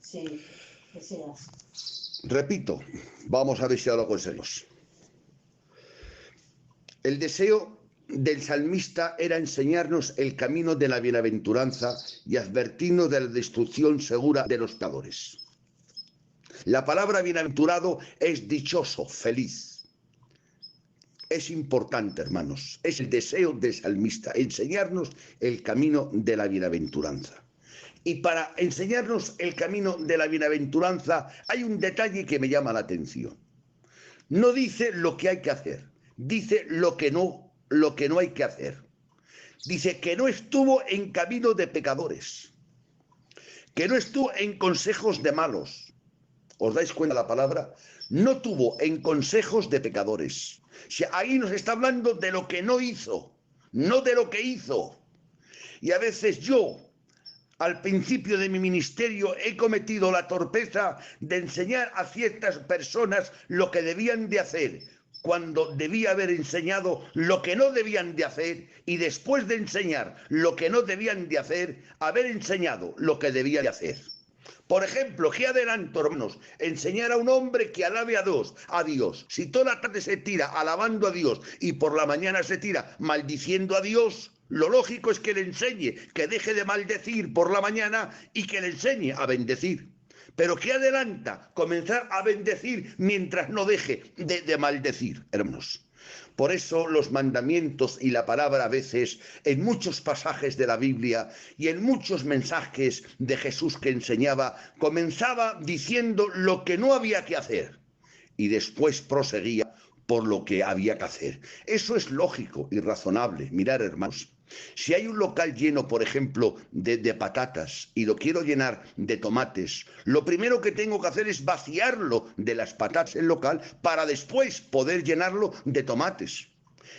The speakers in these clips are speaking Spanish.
Sí, que sea. Repito, vamos a ver si ahora lo conseguimos. El deseo del salmista era enseñarnos el camino de la bienaventuranza y advertirnos de la destrucción segura de los pecadores. La palabra bienaventurado es dichoso, feliz. Es importante, hermanos. Es el deseo del salmista, enseñarnos el camino de la bienaventuranza. Y para enseñarnos el camino de la bienaventuranza hay un detalle que me llama la atención. No dice lo que hay que hacer, dice lo que no hay que hacer. Dice que no estuvo en camino de pecadores, que no estuvo en consejos de malos. ¿Os dais cuenta la palabra? No tuvo en consejos de pecadores. O sea, ahí nos está hablando de lo que no hizo, no de lo que hizo. Y a veces yo, al principio de mi ministerio, he cometido la torpeza de enseñar a ciertas personas lo que debían de hacer, cuando debía haber enseñado lo que no debían de hacer, y después de enseñar lo que no debían de hacer, haber enseñado lo que debía de hacer. Por ejemplo, ¿qué adelanto, hermanos? Enseñar a un hombre que alabe a Dios. Si toda la tarde se tira alabando a Dios y por la mañana se tira maldiciendo a Dios, lo lógico es que le enseñe, que deje de maldecir por la mañana y que le enseñe a bendecir. Pero ¿qué adelanta? Comenzar a bendecir mientras no deje de maldecir, hermanos. Por eso los mandamientos y la palabra a veces, en muchos pasajes de la Biblia y en muchos mensajes de Jesús que enseñaba, comenzaba diciendo lo que no había que hacer y después proseguía por lo que había que hacer. Eso es lógico y razonable. Mirar, hermanos, si hay un local lleno, por ejemplo, de patatas y lo quiero llenar de tomates, lo primero que tengo que hacer es vaciarlo de las patatas el local para después poder llenarlo de tomates.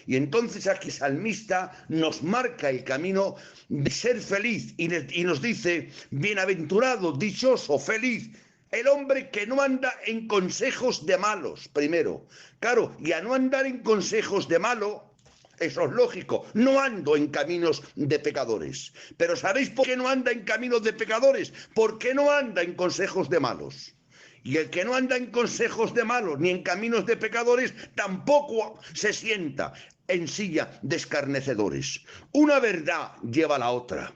Y entonces aquí el salmista nos marca el camino de ser feliz y nos dice, bienaventurado, dichoso, feliz, el hombre que no anda en consejos de malos, primero. Claro, y a no andar en consejos de malo, eso es lógico, no ando en caminos de pecadores. Pero ¿sabéis por qué no anda en caminos de pecadores? Porque no anda en consejos de malos. Y el que no anda en consejos de malos ni en caminos de pecadores tampoco se sienta en silla de escarnecedores. Una verdad lleva a la otra.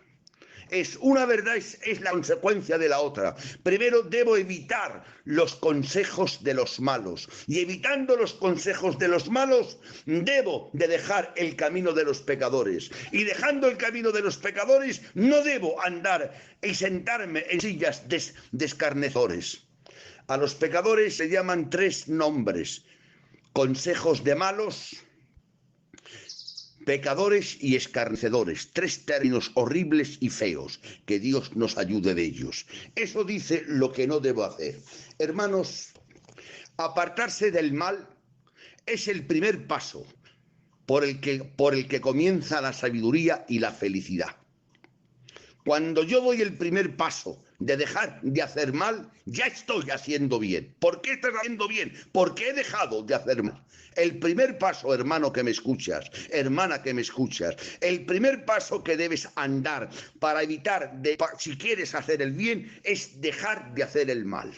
Una verdad es la consecuencia de la otra. Primero debo evitar los consejos de los malos, y evitando los consejos de los malos debo de dejar el camino de los pecadores, y dejando el camino de los pecadores no debo andar y sentarme en sillas de escarnecedores. A los pecadores se llaman 3 nombres: consejos de malos, pecadores y escarnecedores, 3 términos horribles y feos, que Dios nos ayude de ellos. Eso dice lo que no debo hacer. Hermanos, apartarse del mal es el primer paso por el que comienza la sabiduría y la felicidad. Cuando yo doy el primer paso de dejar de hacer mal, ya estoy haciendo bien. ¿Por qué estás haciendo bien? Porque he dejado de hacer mal. El primer paso, hermano que me escuchas, hermana que me escuchas, el primer paso que debes andar para evitar, si quieres hacer el bien, es dejar de hacer el mal.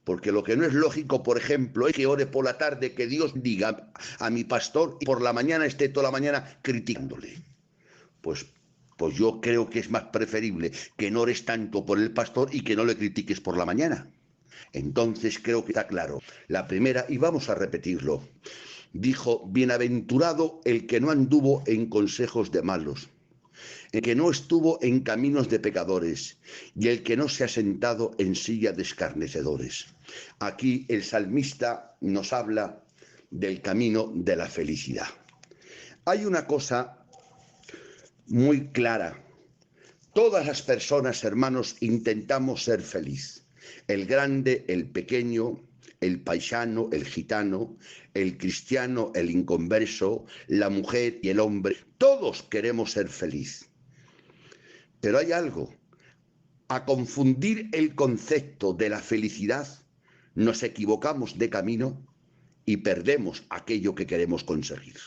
Porque lo que no es lógico, por ejemplo, es que ore por la tarde, que Dios diga a mi pastor, y por la mañana esté toda la mañana criticándole. Pues yo creo que es más preferible que no ores tanto por el pastor y que no le critiques por la mañana. Entonces creo que está claro. La primera, y vamos a repetirlo, dijo, bienaventurado el que no anduvo en consejos de malos, el que no estuvo en caminos de pecadores, y el que no se ha sentado en silla de escarnecedores. Aquí el salmista nos habla del camino de la felicidad. Hay una cosa muy clara. Todas las personas, hermanos, intentamos ser feliz. El grande, el pequeño, el paisano, el gitano, el cristiano, el inconverso, la mujer y el hombre. Todos queremos ser feliz. Pero hay algo. A confundir el concepto de la felicidad, nos equivocamos de camino y perdemos aquello que queremos conseguir.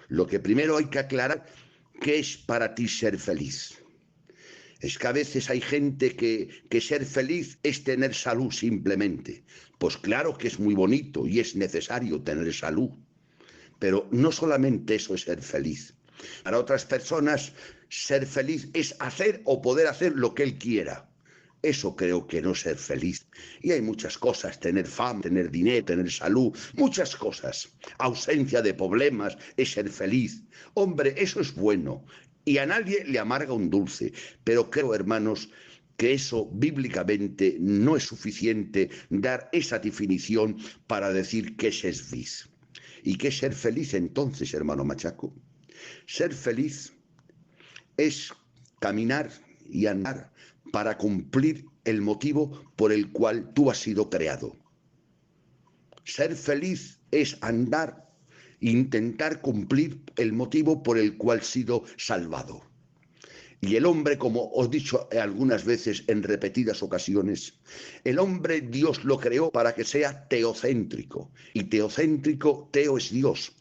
Lo que primero hay que aclarar, ¿qué es para ti ser feliz? Es que a veces hay gente que ser feliz es tener salud simplemente. Pues claro que es muy bonito y es necesario tener salud, pero no solamente eso es ser feliz. Para otras personas, ser feliz es hacer o poder hacer lo que él quiera. Eso creo que no es ser feliz. Y hay muchas cosas, tener fama, tener dinero, tener salud, muchas cosas. Ausencia de problemas es ser feliz. Hombre, eso es bueno. Y a nadie le amarga un dulce. Pero creo, hermanos, que eso bíblicamente no es suficiente dar esa definición para decir qué es ser feliz. ¿Y qué es ser feliz entonces, hermano Machaco? Ser feliz es caminar y andar para cumplir el motivo por el cual tú has sido creado. Ser feliz es andar e intentar cumplir el motivo por el cual has sido salvado. Y el hombre, como os he dicho algunas veces en repetidas ocasiones, el hombre Dios lo creó para que sea teocéntrico. Y teocéntrico, teo es Dios,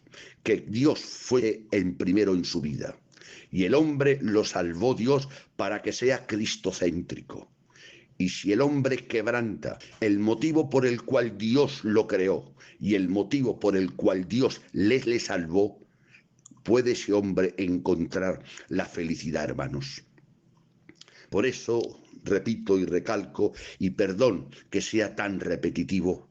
que Dios fue el primero en su vida. Y el hombre lo salvó Dios para que sea cristocéntrico. Y si el hombre quebranta el motivo por el cual Dios lo creó y el motivo por el cual Dios le salvó, puede ese hombre encontrar la felicidad, hermanos. Por eso, repito y recalco, y perdón que sea tan repetitivo,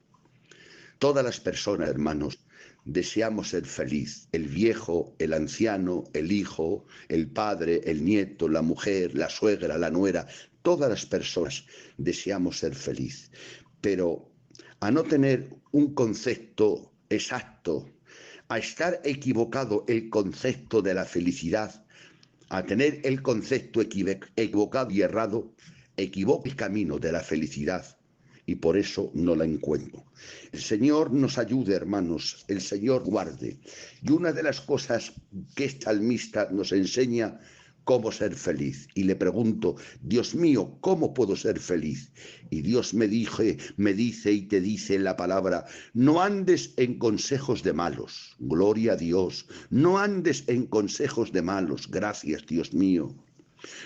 todas las personas, hermanos, deseamos ser feliz. El viejo, el anciano, el hijo, el padre, el nieto, la mujer, la suegra, la nuera, todas las personas deseamos ser feliz. Pero a no tener un concepto exacto, a estar equivocado el concepto de la felicidad, a tener el concepto equivocado y errado, equivoca el camino de la felicidad y por eso no la encuentro. El Señor nos ayude, hermanos, el Señor guarde. Y una de las cosas que este salmista nos enseña cómo ser feliz. Y le pregunto, Dios mío, ¿cómo puedo ser feliz? Y Dios me dice y te dice en la palabra, no andes en consejos de malos, gloria a Dios, no andes en consejos de malos, gracias Dios mío.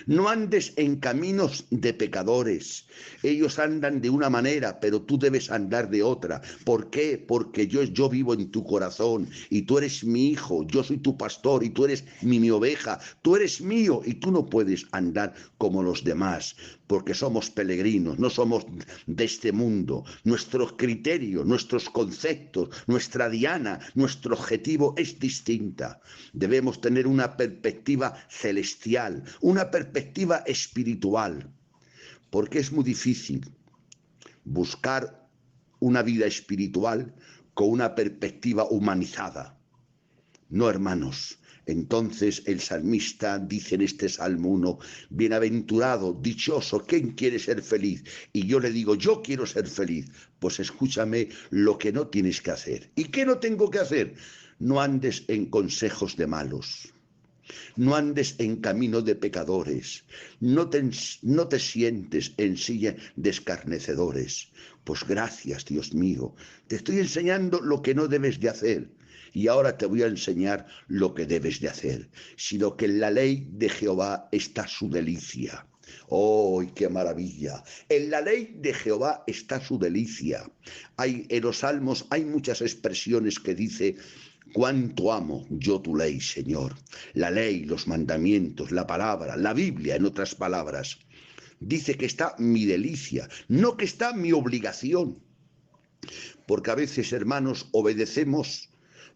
No andes en caminos de pecadores. Ellos andan de una manera, pero tú debes andar de otra. ¿Por qué? Porque yo vivo en tu corazón y tú eres mi hijo, yo soy tu pastor y tú eres mi oveja. Tú eres mío y tú no puedes andar como los demás, porque somos peregrinos, no somos de este mundo. Nuestros criterios, nuestros conceptos, nuestra diana, nuestro objetivo es distinta. Debemos tener una perspectiva celestial, una perspectiva espiritual, porque es muy difícil buscar una vida espiritual con una perspectiva humanizada. No, hermanos. Entonces el salmista dice en este Salmo 1, bienaventurado, dichoso, ¿quién quiere ser feliz? Y yo le digo, yo quiero ser feliz. Pues escúchame lo que no tienes que hacer. ¿Y qué no tengo que hacer? No andes en consejos de malos. No andes en camino de pecadores, no te sientes en silla de escarnecedores. Pues gracias, Dios mío, te estoy enseñando lo que no debes de hacer. Y ahora te voy a enseñar lo que debes de hacer, sino que en la ley de Jehová está su delicia. ¡Oh, qué maravilla! En la ley de Jehová está su delicia. En los salmos hay muchas expresiones que dice, cuánto amo yo tu ley, Señor. La ley, los mandamientos, la palabra, la Biblia, en otras palabras. Dice que está mi delicia, no que está mi obligación. Porque a veces, hermanos, obedecemos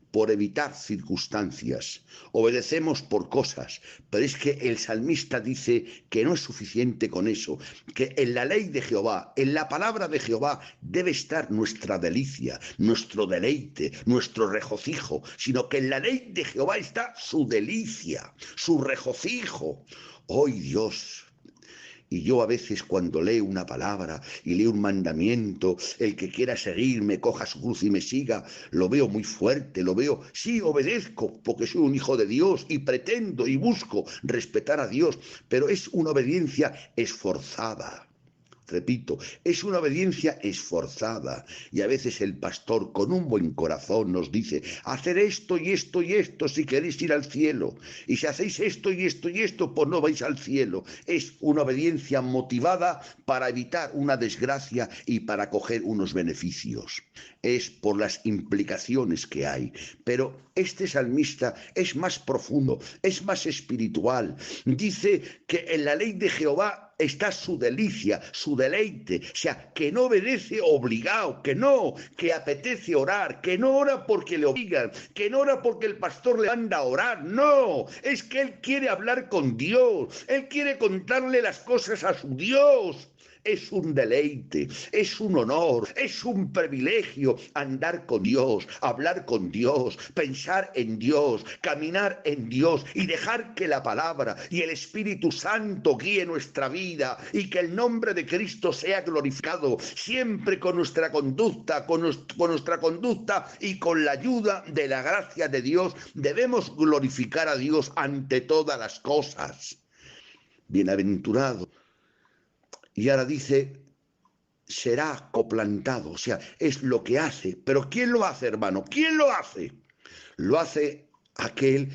por evitar circunstancias, obedecemos por cosas, pero es que el salmista dice que no es suficiente con eso, que en la ley de Jehová, en la palabra de Jehová debe estar nuestra delicia, nuestro deleite, nuestro regocijo, sino que en la ley de Jehová está su delicia, su regocijo. ¡Oh, Dios! Y yo a veces cuando leo una palabra y leo un mandamiento, el que quiera seguirme, coja su cruz y me siga, lo veo muy fuerte, lo veo, sí, obedezco porque soy un hijo de Dios y pretendo y busco respetar a Dios, pero es una obediencia esforzada. repito, es una obediencia esforzada. Y a veces el pastor con un buen corazón nos dice, hacer esto y esto y esto si queréis ir al cielo. Y si hacéis esto y esto y esto, pues no vais al cielo. Es una obediencia motivada para evitar una desgracia y para coger unos beneficios. Es por las implicaciones que hay. Pero este salmista es más profundo, es más espiritual. Dice que en la ley de Jehová está su delicia, su deleite, o sea, que no obedece obligado, que no, que apetece orar, que no ora porque le obligan, que no ora porque el pastor le manda a orar, no, es que él quiere hablar con Dios, él quiere contarle las cosas a su Dios. Es un deleite, es un honor, es un privilegio andar con Dios, hablar con Dios, pensar en Dios, caminar en Dios y dejar que la palabra y el Espíritu Santo guíe nuestra vida y que el nombre de Cristo sea glorificado siempre con nuestra conducta, con nuestra conducta y con la ayuda de la gracia de Dios. Debemos glorificar a Dios ante todas las cosas. Bienaventurado. Y ahora dice, será coplantado, o sea, es lo que hace. Pero ¿quién lo hace, hermano? ¿Quién lo hace? Lo hace aquel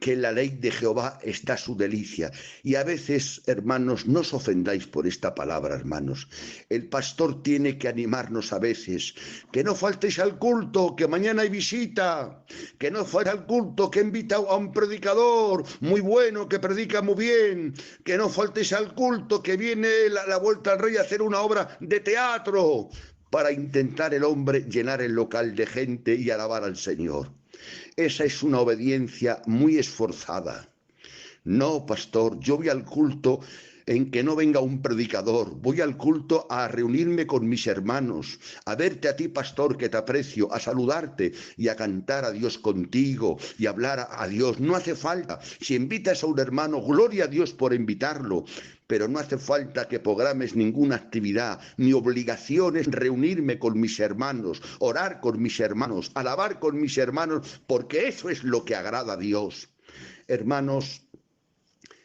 que en la ley de Jehová está su delicia. Y a veces, hermanos, no os ofendáis por esta palabra, hermanos. El pastor tiene que animarnos a veces. Que no faltéis al culto, que mañana hay visita. Que no faltéis al culto, que he invitado a un predicador muy bueno, que predica muy bien. Que no faltéis al culto, que viene la vuelta al rey a hacer una obra de teatro. Para intentar el hombre llenar el local de gente y alabar al Señor. Esa es una obediencia muy esforzada. No, pastor, yo voy al culto en que no venga un predicador. Voy al culto a reunirme con mis hermanos, a verte a ti, pastor, que te aprecio, a saludarte y a cantar a Dios contigo y hablar a Dios. No hace falta. Si invitas a un hermano, gloria a Dios por invitarlo. Pero no hace falta que programes ninguna actividad. Mi obligación es reunirme con mis hermanos, orar con mis hermanos, alabar con mis hermanos, porque eso es lo que agrada a Dios. Hermanos,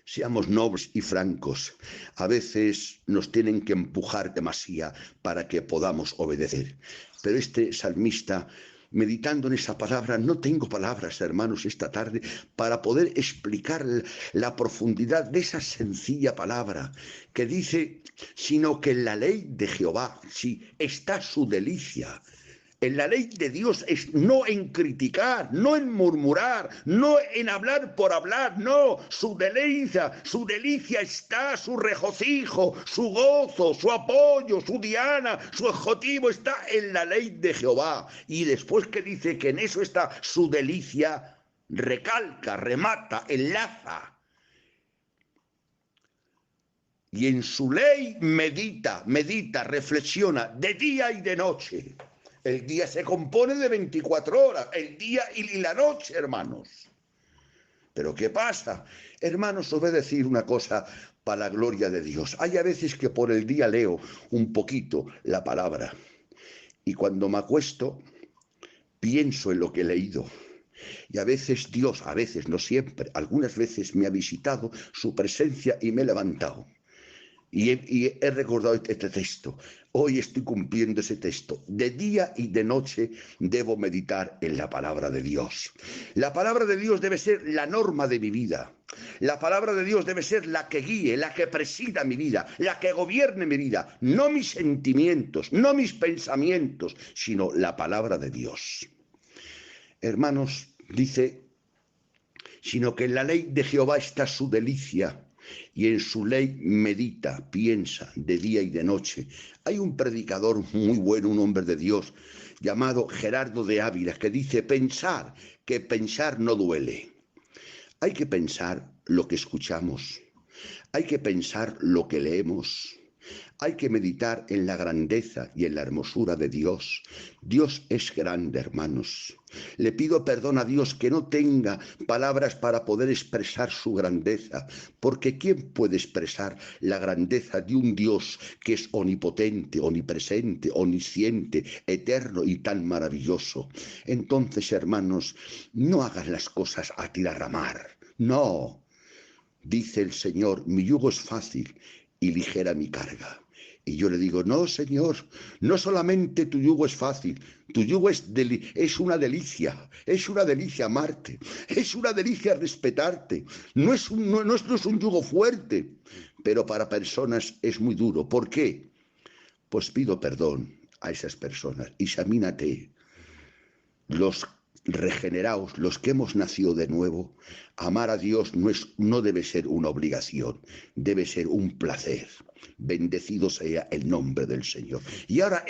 seamos nobles y francos. A veces nos tienen que empujar demasiado para que podamos obedecer. Pero este salmista, meditando en esa palabra, no tengo palabras, hermanos, esta tarde para poder explicar la profundidad de esa sencilla palabra que dice, sino que en la ley de Jehová, sí, está su delicia. En la ley de Dios es no en criticar, no en murmurar, no en hablar por hablar, no, su delicia está, su regocijo, su gozo, su apoyo, su diana, su objetivo está en la ley de Jehová. Y después que dice que en eso está su delicia, recalca, remata, enlaza. Y en su ley medita, reflexiona de día y de noche. El día se compone de 24 horas, el día y la noche, hermanos. ¿Pero qué pasa? Hermanos, os voy a decir una cosa para la gloria de Dios. Hay a veces que por el día leo un poquito la palabra y cuando me acuesto pienso en lo que he leído. Y a veces Dios, a veces, no siempre, algunas veces me ha visitado su presencia y me he levantado. Y he recordado este texto. Hoy estoy cumpliendo ese texto. De día y de noche debo meditar en la palabra de Dios. La palabra de Dios debe ser la norma de mi vida. La palabra de Dios debe ser la que guíe, la que presida mi vida, la que gobierne mi vida. No mis sentimientos, no mis pensamientos, sino la palabra de Dios. Hermanos, dice, sino que en la ley de Jehová está su delicia. Y en su ley medita, piensa de día y de noche. Hay un predicador muy bueno, un hombre de Dios, llamado Gerardo de Ávila, que dice, que pensar no duele. Hay que pensar lo que escuchamos, hay que pensar lo que leemos. Hay que meditar en la grandeza y en la hermosura de Dios. Dios es grande, hermanos. Le pido perdón a Dios que no tenga palabras para poder expresar su grandeza, porque ¿quién puede expresar la grandeza de un Dios que es omnipotente, omnipresente, omnisciente, eterno y tan maravilloso? Entonces, hermanos, no hagas las cosas a tirar-ramar. No. Dice el Señor, mi yugo es fácil y ligera mi carga. Y yo le digo, no, Señor, no solamente tu yugo es fácil, tu yugo es una delicia amarte, es una delicia respetarte, no es un yugo fuerte, pero para personas es muy duro. ¿Por qué? Pues pido perdón a esas personas, examínate. Los regenerados, los que hemos nacido de nuevo, amar a Dios no debe ser una obligación, debe ser un placer. Bendecido sea el nombre del Señor. Y ahora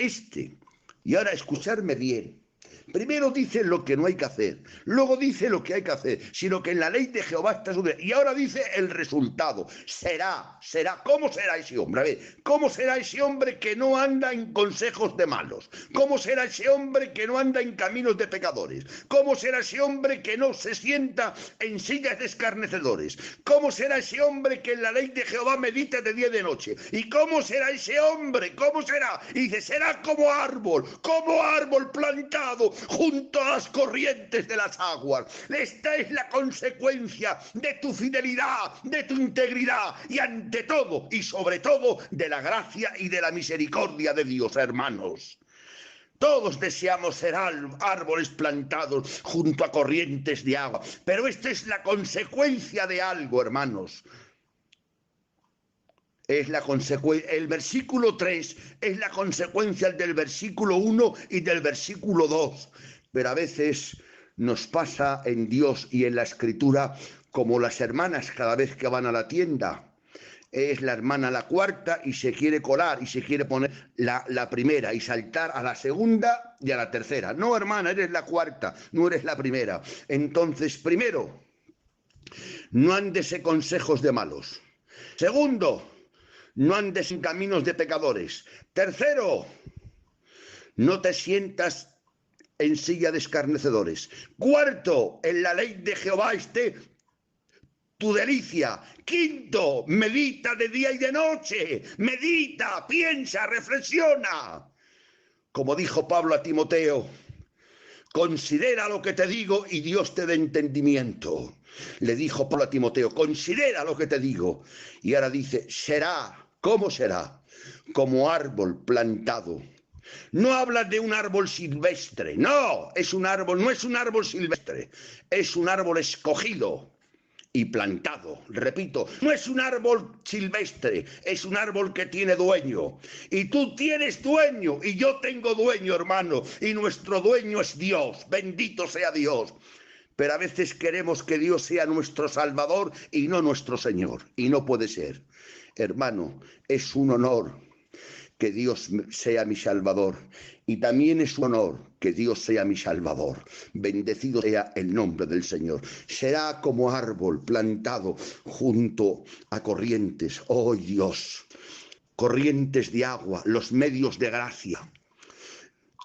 escucharme bien. Primero dice lo que no hay que hacer, luego dice lo que hay que hacer, sino que en la ley de Jehová está su... Y ahora dice el resultado. Será. ¿Cómo será ese hombre? A ver, ¿cómo será ese hombre que no anda en consejos de malos? ¿Cómo será ese hombre que no anda en caminos de pecadores? ¿Cómo será ese hombre que no se sienta en sillas de escarnecedores? ¿Cómo será ese hombre que en la ley de Jehová medita de día y de noche? ¿Y cómo será ese hombre? ¿Cómo será? Y dice, será como árbol plantado junto a las corrientes de las aguas. Esta es la consecuencia de tu fidelidad, de tu integridad y ante todo y sobre todo de la gracia y de la misericordia de Dios, hermanos. Todos deseamos ser árboles plantados junto a corrientes de agua, pero esta es la consecuencia de algo, hermanos. El versículo 3 es la consecuencia del versículo 1 y del versículo 2. Pero a veces nos pasa en Dios y en la Escritura como las hermanas cada vez que van a la tienda. Es la hermana la cuarta y se quiere colar y se quiere poner la primera y saltar a la segunda y a la tercera. No, hermana, eres la cuarta, no eres la primera. Entonces, primero, no andes en consejos de malos. Segundo, no andes en caminos de pecadores. Tercero, no te sientas en silla de escarnecedores. Cuarto, en la ley de Jehová esté tu delicia. Quinto, medita de día y de noche. Medita, piensa, reflexiona. Como dijo Pablo a Timoteo, considera lo que te digo y Dios te dé entendimiento. Le dijo Pablo a Timoteo, considera lo que te digo. Y ahora dice, será. ¿Cómo será? Como árbol plantado. No habla de un árbol silvestre, no es un árbol silvestre, es un árbol escogido y plantado. Repito, no es un árbol silvestre, es un árbol que tiene dueño. Y tú tienes dueño y yo tengo dueño, hermano, y nuestro dueño es Dios, bendito sea Dios. Pero a veces queremos que Dios sea nuestro Salvador y no nuestro Señor, y no puede ser. Hermano, es un honor que Dios sea mi Salvador, y también es un honor que Dios sea mi Salvador. Bendecido sea el nombre del Señor. Será como árbol plantado junto a corrientes. Oh Dios, corrientes de agua, los medios de gracia.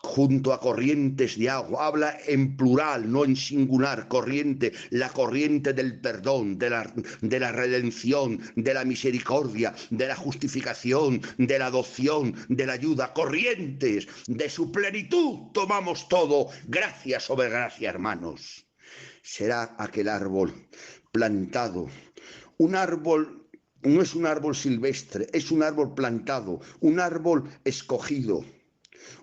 Junto a corrientes de agua, habla en plural, no en singular, corriente, la corriente del perdón, de la redención, de la misericordia, de la justificación, de la adopción, de la ayuda, corrientes, de su plenitud tomamos todo, gracia sobre gracia, hermanos. Será aquel árbol plantado, un árbol. No es un árbol silvestre, es un árbol plantado, un árbol escogido.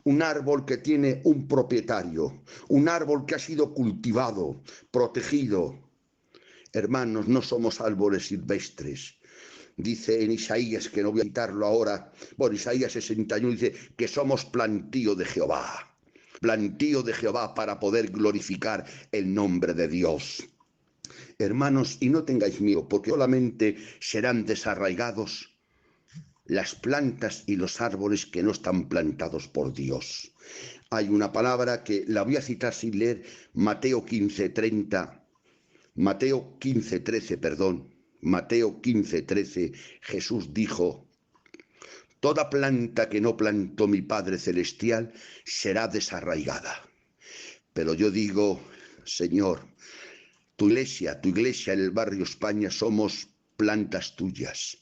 Un árbol que tiene un propietario, un árbol que ha sido cultivado, protegido. Hermanos, no somos árboles silvestres. Dice en Isaías, que no voy a citarlo ahora, Isaías 61 dice que somos plantío de Jehová para poder glorificar el nombre de Dios. Hermanos, y no tengáis miedo, porque solamente serán desarraigados las plantas y los árboles que no están plantados por Dios. Hay una palabra que la voy a citar sin leer, Mateo 15:13, Jesús dijo, toda planta que no plantó mi Padre Celestial será desarraigada. Pero yo digo, Señor, tu iglesia en el barrio España somos plantas tuyas.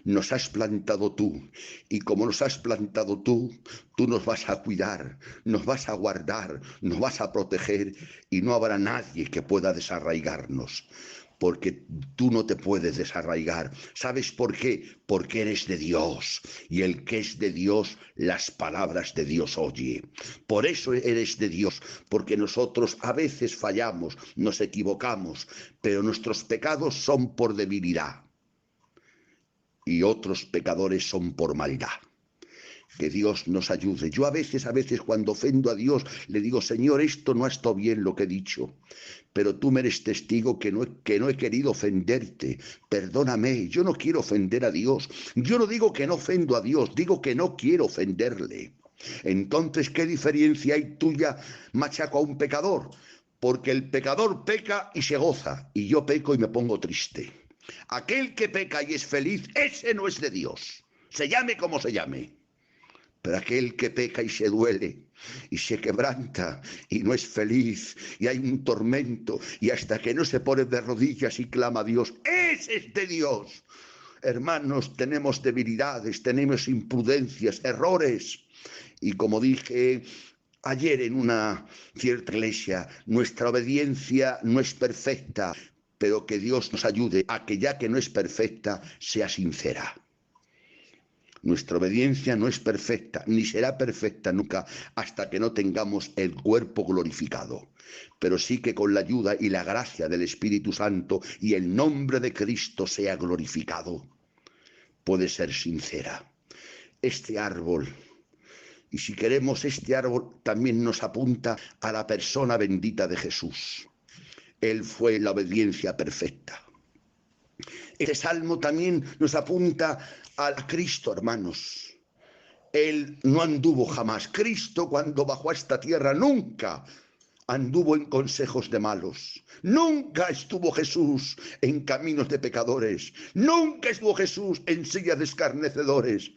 Nos has plantado tú, y como nos has plantado tú nos vas a cuidar, nos vas a guardar, nos vas a proteger, y no habrá nadie que pueda desarraigarnos. porque tú no te puedes desarraigar. ¿Sabes por qué? Porque eres de Dios, y el que es de Dios, las palabras de Dios oye. Por eso eres de Dios, porque nosotros a veces fallamos, nos equivocamos, pero nuestros pecados son por debilidad y otros pecadores son por maldad. Que Dios nos ayude. Yo a veces cuando ofendo a Dios le digo: Señor, esto no ha estado bien lo que he dicho, pero tú me eres testigo que no he querido ofenderte. Perdóname, yo no quiero ofender a Dios. Yo no digo que no ofendo a Dios, digo que no quiero ofenderle. Entonces, ¿qué diferencia hay tuya, machaco, a un pecador? Porque el pecador peca y se goza, y yo peco y me pongo triste. Aquel que peca y es feliz, ese no es de Dios, se llame como se llame. Pero aquel que peca y se duele y se quebranta y no es feliz y hay un tormento y hasta que no se pone de rodillas y clama a Dios, ese es de Dios. Hermanos, tenemos debilidades, tenemos imprudencias, errores. Y como dije ayer en una cierta iglesia, nuestra obediencia no es perfecta, pero que Dios nos ayude a que, ya que no es perfecta, sea sincera. Nuestra obediencia no es perfecta, ni será perfecta nunca hasta que no tengamos el cuerpo glorificado. Pero sí que con la ayuda y la gracia del Espíritu Santo y el nombre de Cristo sea glorificado, puede ser sincera. Este árbol, y si queremos, este árbol también nos apunta a la persona bendita de Jesús. Él fue la obediencia perfecta. Este salmo también nos apunta a Cristo, hermanos. Él no anduvo jamás. Cristo, cuando bajó a esta tierra, nunca anduvo en consejos de malos. Nunca estuvo Jesús en caminos de pecadores. Nunca estuvo Jesús en sillas de escarnecedores.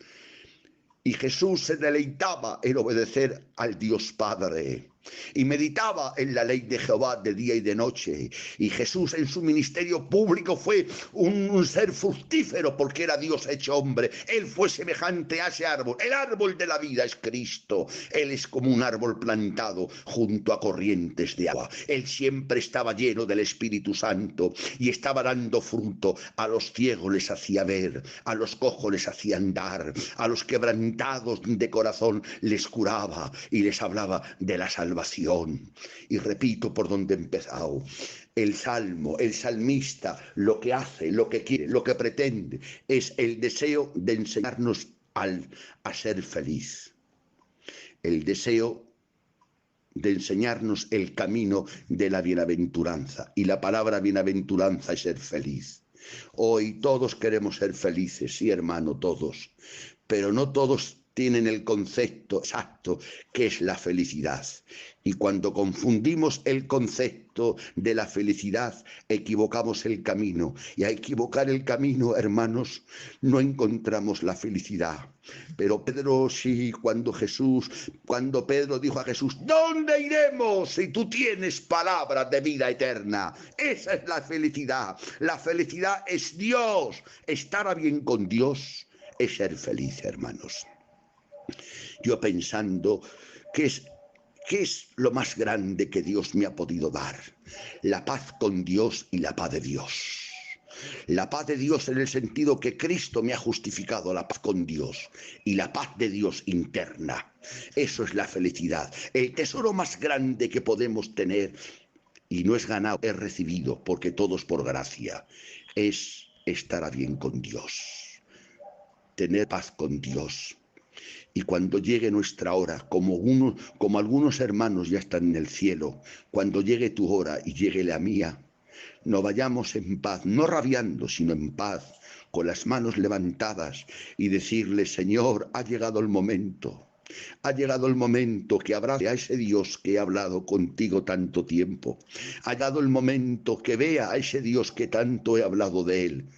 Y Jesús se deleitaba en obedecer al Dios Padre. Y meditaba en la ley de Jehová de día y de noche. Y Jesús en su ministerio público fue un ser fructífero, porque era Dios hecho hombre. Él fue semejante a ese árbol. El árbol de la vida es Cristo. Él es como un árbol plantado junto a corrientes de agua. Él siempre estaba lleno del Espíritu Santo y estaba dando fruto. A los ciegos les hacía ver, a los cojos les hacía andar, a los quebrantados de corazón les curaba y les hablaba de la salvación. Y repito por donde he empezado: el salmista, lo que hace, lo que quiere, lo que pretende, es el deseo de enseñarnos a ser feliz. El deseo de enseñarnos el camino de la bienaventuranza. Y la palabra bienaventuranza es ser feliz. Hoy todos queremos ser felices, sí, hermano, todos. Pero no todos tienen el concepto exacto que es la felicidad. Y cuando confundimos el concepto de la felicidad, equivocamos el camino. Y a equivocar el camino, hermanos, no encontramos la felicidad. Pero Pedro, sí, cuando Pedro dijo a Jesús: ¿dónde iremos si tú tienes palabras de vida eterna? Esa es la felicidad. La felicidad es Dios. Estar a bien con Dios es ser feliz, hermanos. Yo pensando, ¿qué es lo más grande que Dios me ha podido dar? La paz con Dios y la paz de Dios. La paz de Dios en el sentido que Cristo me ha justificado, la paz con Dios, y la paz de Dios interna. Eso es la felicidad. El tesoro más grande que podemos tener, y no es ganado, es recibido, porque todo es por gracia, es estar a bien con Dios, tener paz con Dios. Y cuando llegue nuestra hora, como algunos hermanos ya están en el cielo, cuando llegue tu hora y llegue la mía, nos vayamos en paz, no rabiando, sino en paz, con las manos levantadas, y decirle: Señor, ha llegado el momento. Ha llegado el momento que abrace a ese Dios que he hablado contigo tanto tiempo. Ha llegado el momento que vea a ese Dios que tanto he hablado de él.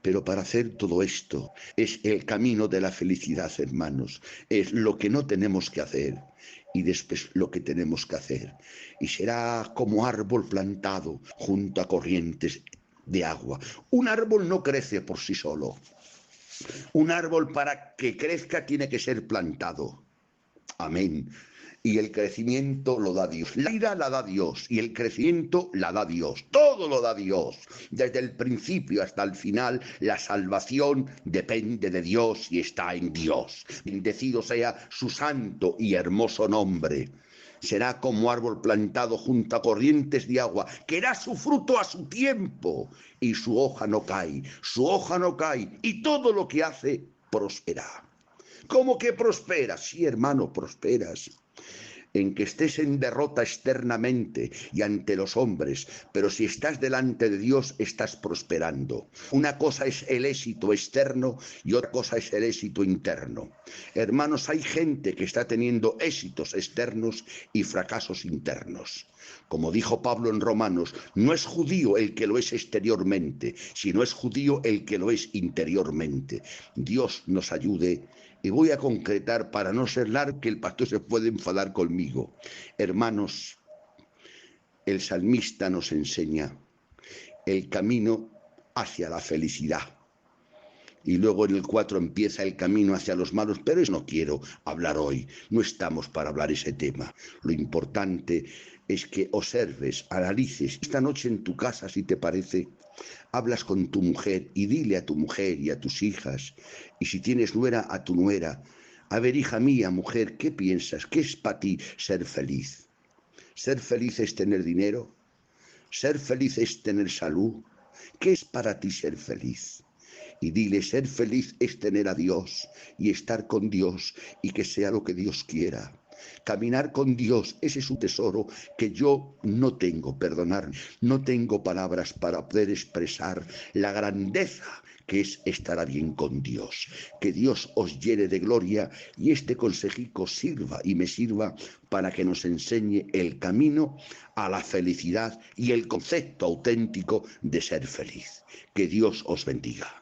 Pero para hacer todo esto es el camino de la felicidad, hermanos. Es lo que no tenemos que hacer y después lo que tenemos que hacer. Y será como árbol plantado junto a corrientes de agua. Un árbol no crece por sí solo. Un árbol, para que crezca, tiene que ser plantado. Amén. y el crecimiento lo da Dios. La vida la da Dios y el crecimiento la da Dios. Todo lo da Dios. Desde el principio hasta el final, la salvación depende de Dios y está en Dios. Bendecido sea su santo y hermoso nombre. Será como árbol plantado junto a corrientes de agua, que da su fruto a su tiempo, y su hoja no cae, y todo lo que hace prospera. ¿Cómo que prosperas? Sí, hermano, prosperas. En que estés en derrota externamente y ante los hombres, pero si estás delante de Dios, estás prosperando. Una cosa es el éxito externo y otra cosa es el éxito interno. Hermanos, hay gente que está teniendo éxitos externos y fracasos internos. Como dijo Pablo en Romanos, no es judío el que lo es exteriormente, sino es judío el que lo es interiormente. Dios nos ayude. Y voy a concretar, para no ser largo, que el pastor se puede enfadar conmigo. Hermanos, el salmista nos enseña el camino hacia la felicidad. Y luego en el 4 empieza el camino hacia los malos, pero eso no quiero hablar hoy. No estamos para hablar ese tema. Lo importante es que observes, analices. Esta noche en tu casa, si te parece, hablas con tu mujer y dile a tu mujer y a tus hijas, y si tienes nuera, a tu nuera: a ver, hija mía, mujer, ¿qué piensas? ¿Qué es para ti ser feliz? ¿Ser feliz es tener dinero? ¿Ser feliz es tener salud? ¿Qué es para ti ser feliz? Y dile, ser feliz es tener a Dios y estar con Dios y que sea lo que Dios quiera. Caminar con Dios, ese es un tesoro que yo no tengo, perdonadme, no tengo palabras para poder expresar la grandeza que es estar bien con Dios. Que Dios os llene de gloria y este consejico sirva y me sirva para que nos enseñe el camino a la felicidad y el concepto auténtico de ser feliz. Que Dios os bendiga.